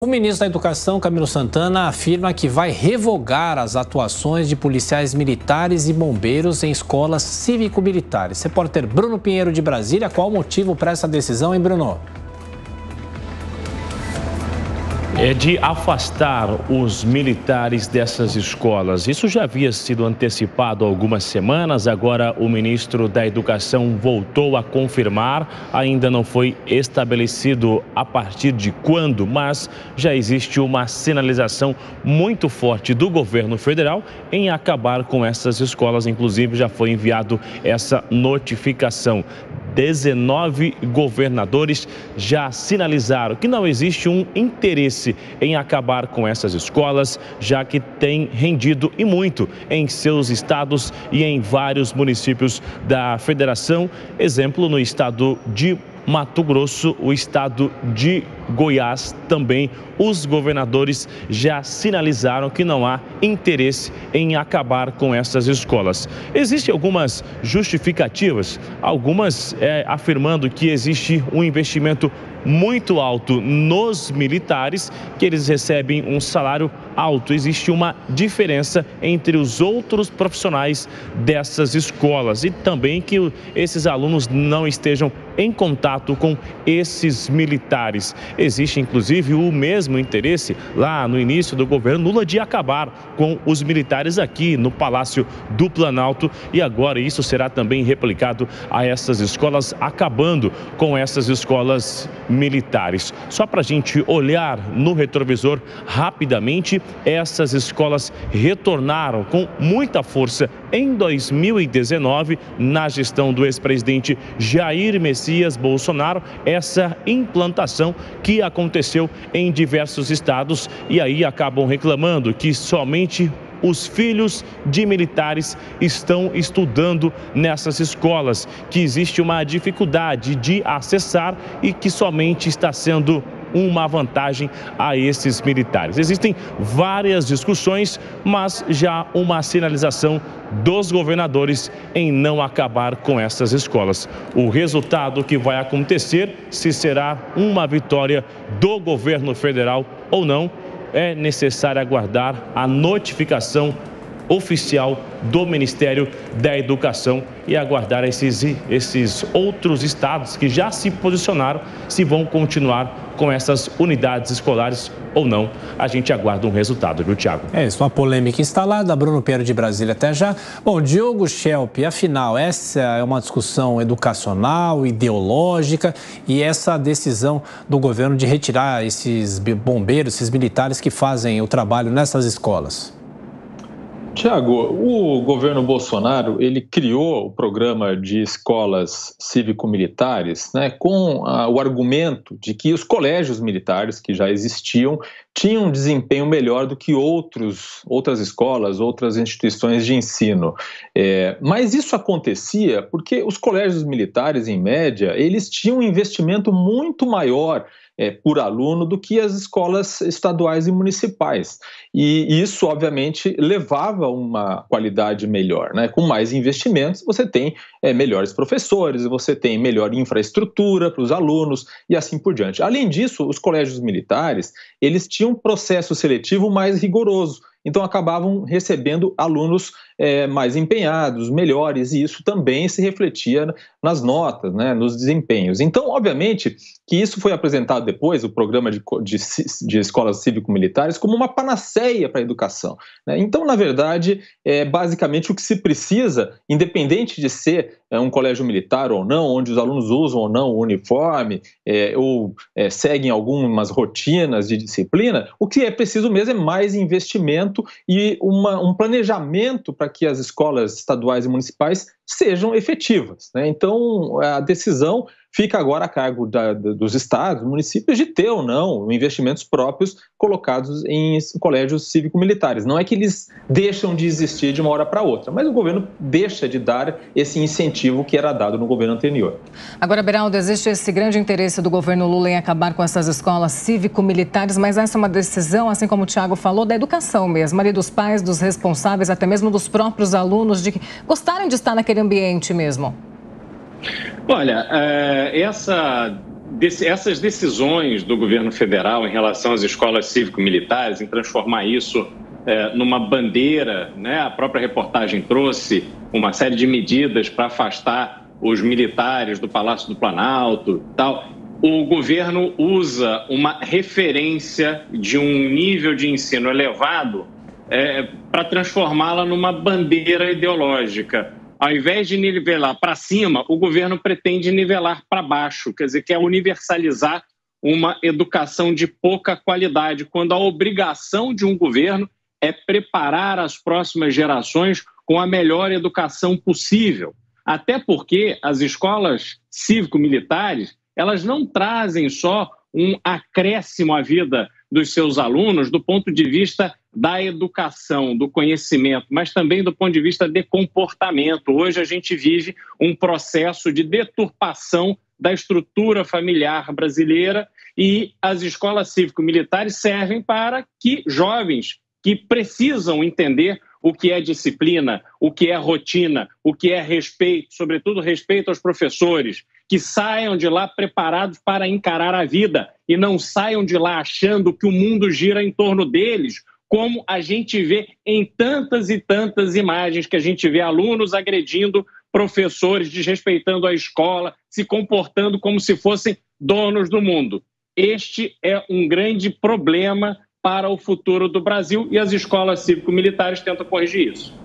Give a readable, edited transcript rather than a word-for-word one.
O ministro da Educação, Camilo Santana, afirma que vai revogar as atuações de policiais militares e bombeiros em escolas cívico-militares. Repórter Bruno Pinheiro, de Brasília, qual o motivo para essa decisão, hein, Bruno? É de afastar os militares dessas escolas. Isso já havia sido antecipado há algumas semanas, agora o ministro da Educação voltou a confirmar. Ainda não foi estabelecido a partir de quando, mas já existe uma sinalização muito forte do governo federal em acabar com essas escolas. Inclusive, já foi enviado essa notificação. 19 governadores já sinalizaram que não existe um interesse em acabar com essas escolas, já que tem rendido e muito em seus estados e em vários municípios da federação. Exemplo, no estado de Mato Grosso, o estado de Goiás também, os governadores já sinalizaram que não há interesse em acabar com essas escolas. Existem algumas justificativas, algumas afirmando que existe um investimento muito alto nos militares, que eles recebem um salário alto. Existe uma diferença entre os outros profissionais dessas escolas e também que esses alunos não estejam em contato com esses militares. Existe, inclusive, o mesmo interesse lá no início do governo Lula de acabar com os militares aqui no Palácio do Planalto, e agora isso será também replicado a essas escolas, acabando com essas escolas militares. Só para a gente olhar no retrovisor rapidamente, essas escolas retornaram com muita força em 2019, na gestão do ex-presidente Jair Messias Bolsonaro, essa implantação que aconteceu em diversos estados, e aí acabam reclamando que somente os filhos de militares estão estudando nessas escolas, que existe uma dificuldade de acessar e que somente está sendo uma vantagem a esses militares. Existem várias discussões, mas já uma sinalização dos governadores em não acabar com essas escolas. O resultado que vai acontecer, se será uma vitória do governo federal ou não, é necessário aguardar a notificação oficial do Ministério da Educação e aguardar esses outros estados que já se posicionaram, se vão continuar com essas unidades escolares ou não. A gente aguarda um resultado, viu, Thiago? É isso, uma polêmica instalada. Bruno Pinheiro, de Brasília, até já. Bom, Diogo Schelp, afinal, essa é uma discussão educacional, ideológica, e essa decisão do governo de retirar esses bombeiros, esses militares que fazem o trabalho nessas escolas? Tiago, o governo Bolsonaro, ele criou o programa de escolas cívico-militares, né, com o argumento de que os colégios militares que já existiam tinham um desempenho melhor do que outras escolas, outras instituições de ensino. Mas isso acontecia porque os colégios militares, em média, eles tinham um investimento muito maior por aluno do que as escolas estaduais e municipais. E isso, obviamente, levava a uma qualidade melhor, né? Com mais investimentos, você tem melhores professores, você tem melhor infraestrutura para os alunos e assim por diante. Além disso, os colégios militares, eles tinham um processo seletivo mais rigoroso. Então, acabavam recebendo alunos mais empenhados, melhores, e isso também se refletia nas notas, né, nos desempenhos. Então, obviamente, que isso foi apresentado depois, o programa de escolas cívico-militares, como uma panaceia para a educação, né? Então, na verdade, basicamente o que se precisa, independente de ser um colégio militar ou não, onde os alunos usam ou não o uniforme, ou seguem algumas rotinas de disciplina, o que é preciso mesmo é mais investimento e um planejamento para que as escolas estaduais e municipais sejam efetivas, né? Então, a decisão fica agora a cargo dos estados, municípios, de ter ou não investimentos próprios colocados em colégios cívico-militares. Não é que eles deixam de existir de uma hora para outra, mas o governo deixa de dar esse incentivo que era dado no governo anterior. Agora, Beraldo, existe esse grande interesse do governo Lula em acabar com essas escolas cívico-militares, mas essa é uma decisão, assim como o Thiago falou, da educação mesmo, ali dos pais, dos responsáveis, até mesmo dos próprios alunos, de que gostarem de estar naquele ambiente mesmo. Olha, essa essas decisões do governo federal em relação às escolas cívico-militares, em transformar isso numa bandeira, né? A própria reportagem trouxe uma série de medidas para afastar os militares do Palácio do Planalto e tal. O governo usa uma referência de um nível de ensino elevado para transformá-la numa bandeira ideológica. Ao invés de nivelar para cima, o governo pretende nivelar para baixo, quer dizer, quer universalizar uma educação de pouca qualidade, quando a obrigação de um governo é preparar as próximas gerações com a melhor educação possível. Até porque as escolas cívico-militares, elas não trazem só um acréscimo à vida dos seus alunos do ponto de vista da educação, do conhecimento, mas também do ponto de vista de comportamento. Hoje a gente vive um processo de deturpação da estrutura familiar brasileira e as escolas cívico-militares servem para que jovens que precisam entender o que é disciplina, o que é rotina, o que é respeito, sobretudo respeito aos professores, que saiam de lá preparados para encarar a vida e não saiam de lá achando que o mundo gira em torno deles, como a gente vê em tantas e tantas imagens que a gente vê alunos agredindo professores, desrespeitando a escola, se comportando como se fossem donos do mundo. Este é um grande problema para o futuro do Brasil e as escolas cívico-militares tentam corrigir isso.